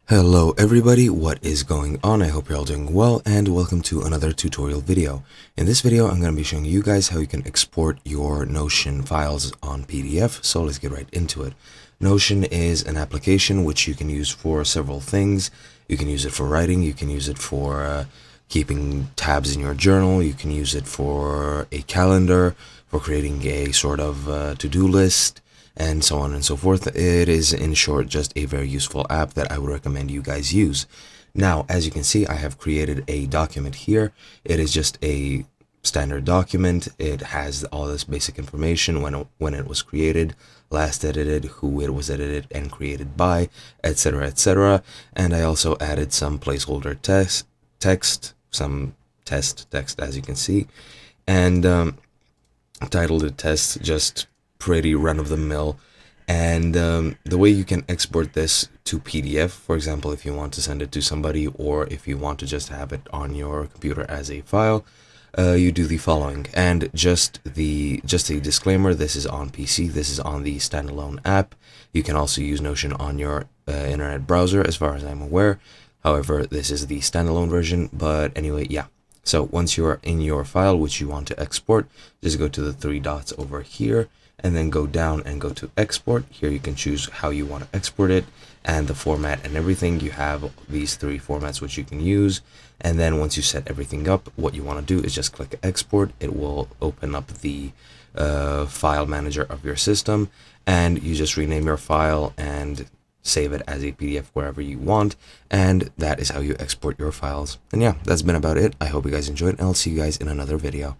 Hello everybody, what is going on? I hope you're all doing well and welcome to another tutorial video. In this video I'm going to be showing you guys how you can export your Notion files on PDF, so let's get right into it. Notion is an application which you can use for several things. You can use it for writing, you can use it for keeping tabs in your journal, you can use it for a calendar, for creating a sort of to-do list, and so on and so forth. It is, in short, just a very useful app that I would recommend you guys use. Now, as you can see, I have created a document here. It is just a standard document. It has all this basic information, when it was created, last edited, who it was edited and created by, etc., etc. And I also added some placeholder text, some test text, as you can see, and titled it test, just pretty run-of-the-mill. And the way you can export this to PDF, for example, if you want to send it to somebody or if you want to just have it on your computer as a file, you do the following. And just a disclaimer, this is on PC, this is on the standalone app. You can also use Notion on your internet browser, as far as I'm aware. However, this is the standalone version. But anyway, yeah. So once you're in your file which you want to export, just go to the three dots over here and then go down and go to export. Here you can choose how you want to export it and the format and everything. You have these three formats which you can use, and then once you set everything up, what you want to do is just click export. It will open up the file manager of your system, and you just rename your file and save it as a PDF wherever you want, and that is how you export your files. And yeah, that's been about it. I hope you guys enjoyed, and I'll see you guys in another video.